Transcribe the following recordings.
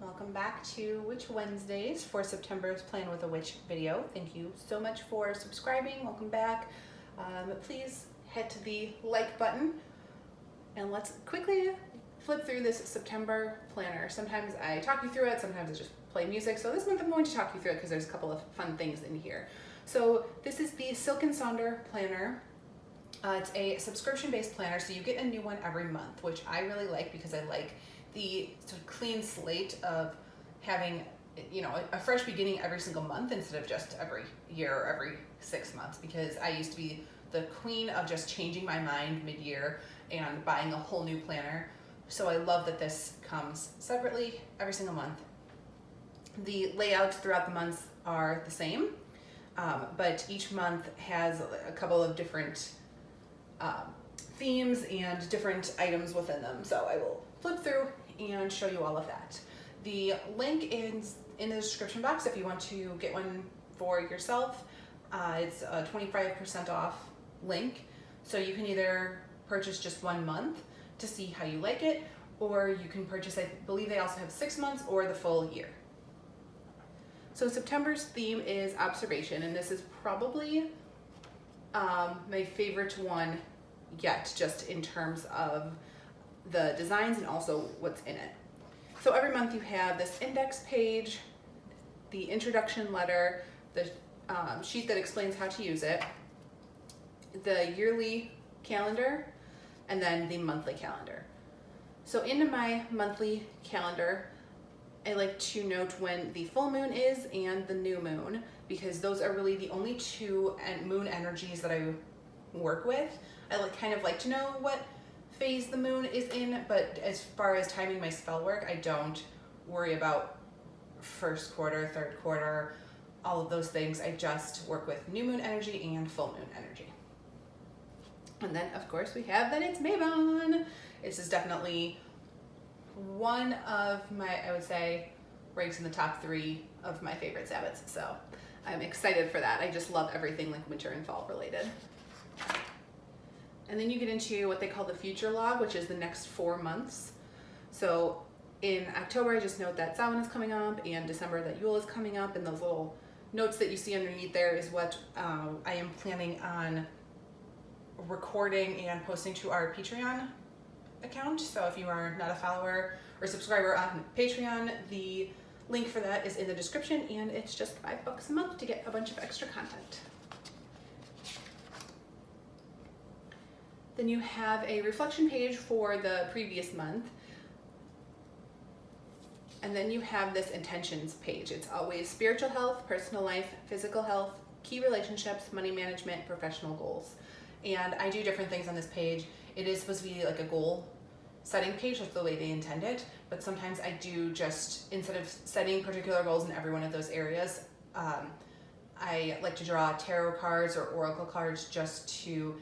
Welcome back to Witch Wednesdays for September's Plan with a Witch video. Thank you so much for subscribing. Welcome back. Please hit the like button and let's quickly flip through this September planner. Sometimes I talk you through it, sometimes I just play music. So this month I'm going to talk you through it because there's a couple of fun things in here. So this is the Silk and Sonder planner. It's a subscription-based planner, so you get a new one every month, which I really like because I like the sort of clean slate of having, a fresh beginning every single month instead of just every year or every 6 months, because I used to be the queen of just changing my mind mid-year and buying a whole new planner. So I love that this comes separately every single month. The layouts throughout the months are the same, but each month has a couple of different themes and different items within them. So I will flip through and show you all of that. The link is in the description box if you want to get one for yourself. It's a 25% off link. So you can either purchase just 1 month to see how you like it, or you can purchase, I believe they also have 6 months or the full year. So September's theme is observation, and this is probably my favorite one yet, just in terms of the designs and also what's in it. So every month you have this index page, the introduction letter, the sheet that explains how to use it, the yearly calendar, and then the monthly calendar. So into my monthly calendar, I like to note when the full moon is and the new moon, because those are really the only two moon energies that I work with. I kind of like to know what phase the moon is in, but as far as timing my spell work, I don't worry about first quarter, third quarter, all of those things. I just work with new moon energy and full moon energy. And then of course we have that it's Mabon. This is definitely one of my, I would say, ranks in the top 3 of my favorite Sabbats. So I'm excited for that. I just love everything like winter and fall related. And then you get into what they call the future log, which is the next 4 months. So in October, I just note that Samhain is coming up, and December that Yule is coming up, and those little notes that you see underneath there is what I am planning on recording and posting to our Patreon account. So if you are not a follower or subscriber on Patreon, the link for that is in the description, and it's just $5 a month to get a bunch of extra content. Then you have a reflection page for the previous month. And then you have this intentions page. It's always spiritual health, personal life, physical health, key relationships, money management, professional goals. And I do different things on this page. It is supposed to be like a goal setting page, that's the way they intend it. But sometimes I do just, instead of setting particular goals in every one of those areas, I like to draw tarot cards or oracle cards just to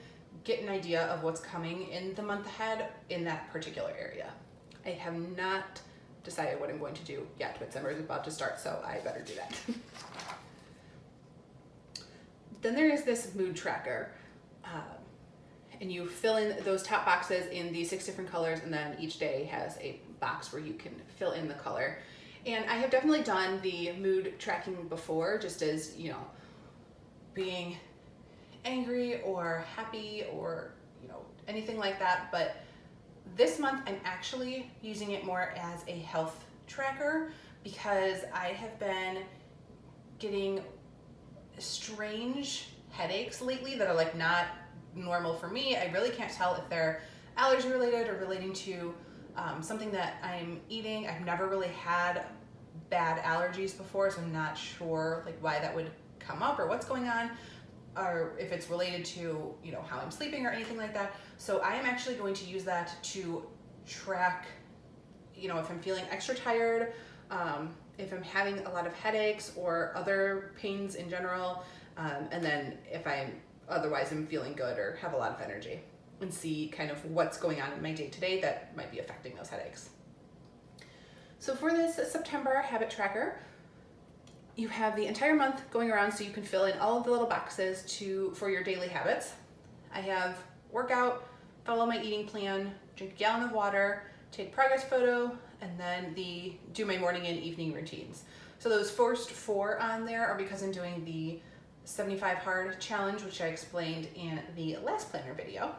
get an idea of what's coming in the month ahead in that particular area. I have not decided what I'm going to do yet, but summer is about to start, so I better do that. Then there is this mood tracker, and you fill in those top boxes in the 6 different colors, and then each day has a box where you can fill in the color. And I have definitely done the mood tracking before, just as, being angry or happy or anything like that, but this month I'm actually using it more as a health tracker because I have been getting strange headaches lately that are like not normal for me. I really can't tell if they're allergy related or relating to something that I'm eating. I've never really had bad allergies before, so I'm not sure why that would come up or what's going on, or if it's related to how I'm sleeping or anything like that. So I am actually going to use that to track if I'm feeling extra tired, if I'm having a lot of headaches or other pains in general, and then if I'm feeling good or have a lot of energy, and see kind of what's going on in my day-to-day that might be affecting those headaches. So for this September habit tracker, you have the entire month going around, so you can fill in all of the little boxes for your daily habits. I have workout, follow my eating plan, drink a gallon of water, take progress photo, and then the do my morning and evening routines. So those first 4 on there are because I'm doing the 75 hard challenge, which I explained in the last planner video.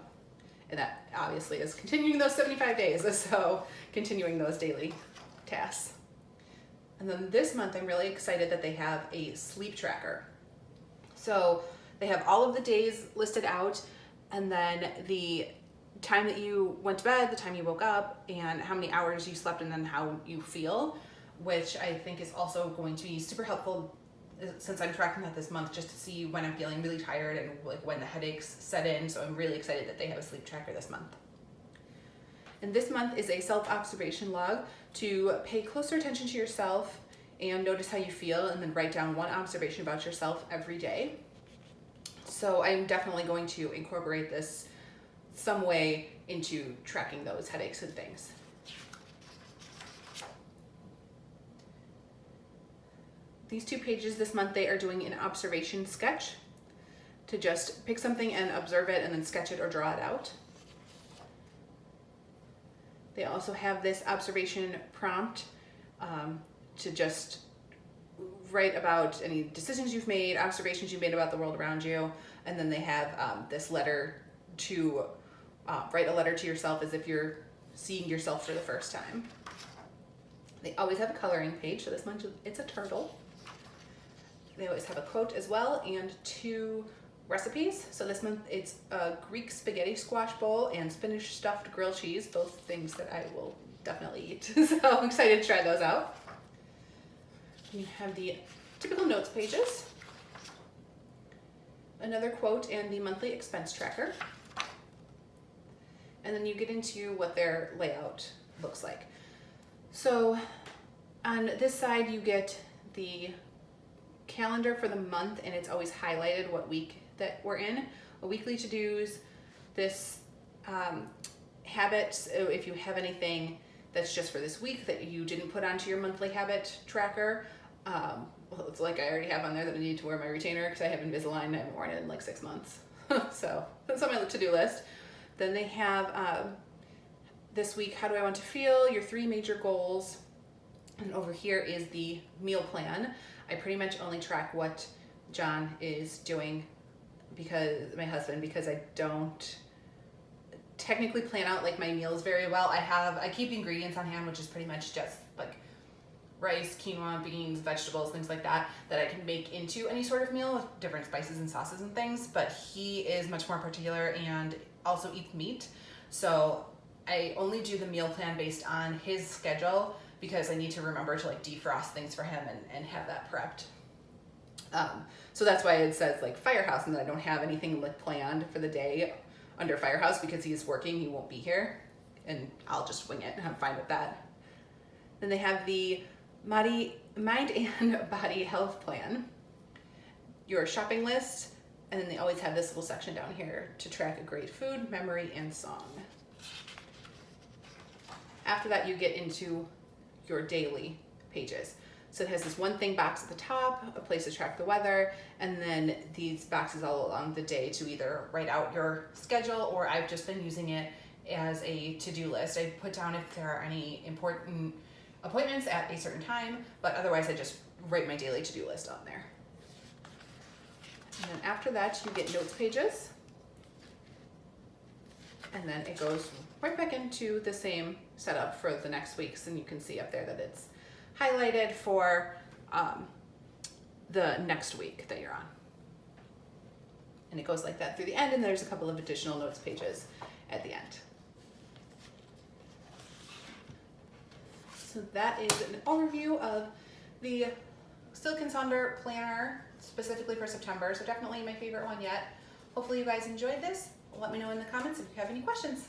And that obviously is continuing those 75 days, so continuing those daily tasks. And then this month I'm really excited that they have a sleep tracker. So they have all of the days listed out, and then the time that you went to bed, the time you woke up, and how many hours you slept, and then how you feel, which I think is also going to be super helpful since I'm tracking that this month, just to see when I'm feeling really tired and like when the headaches set in. So I'm really excited that they have a sleep tracker this month. And this month is a self-observation log to pay closer attention to yourself and notice how you feel, and then write down one observation about yourself every day. So I'm definitely going to incorporate this some way into tracking those headaches and things. These 2 pages this month, they are doing an observation sketch to just pick something and observe it and then sketch it or draw it out. They also have this observation prompt to just write about any decisions you've made, observations you've made about the world around you, and then they have this letter to write a letter to yourself as if you're seeing yourself for the first time. They always have a coloring page, so this month it's a turtle. They always have a quote as well, and 2 recipes. So this month it's a Greek spaghetti squash bowl and spinach stuffed grilled cheese, both things that I will definitely eat. So I'm excited to try those out. You have the typical notes pages, another quote, and the monthly expense tracker. And then you get into what their layout looks like. So on this side you get the calendar for the month, and it's always highlighted what week that we're in. A weekly to-dos, this habits, if you have anything that's just for this week that you didn't put onto your monthly habit tracker. Well, it's like I already have on there that I need to wear my retainer because I have Invisalign and I haven't worn it in like 6 months. So that's on my to-do list. Then they have this week, how do I want to feel, your 3 major goals. And over here is the meal plan. I pretty much only track what John is doing, because my husband, because I don't technically plan out like my meals very well. I keep ingredients on hand, which is pretty much just like rice, quinoa, beans, vegetables, things like that I can make into any sort of meal with different spices and sauces and things. But he is much more particular and also eats meat. So I only do the meal plan based on his schedule, because I need to remember to like defrost things for him and have that prepped. So that's why it says like Firehouse, and then I don't have anything like planned for the day under Firehouse, because he's working, he won't be here, and I'll just wing it, and I'm fine with that. Then they have the mind and body health plan, your shopping list, and then they always have this little section down here to track a great food, memory, and song. After that, you get into your daily pages. So it has this one thing box at the top, a place to track the weather, and then these boxes all along the day to either write out your schedule, or I've just been using it as a to-do list. I put down if there are any important appointments at a certain time, but otherwise I just write my daily to-do list on there. And then after that, you get notes pages, and then it goes right back into the same setup for the next weeks, and you can see up there that it's highlighted for the next week that you're on. And it goes like that through the end, and there's a couple of additional notes pages at the end. So that is an overview of the Sonder planner specifically for September. So definitely my favorite one yet. Hopefully you guys enjoyed this. Let me know in the comments if you have any questions.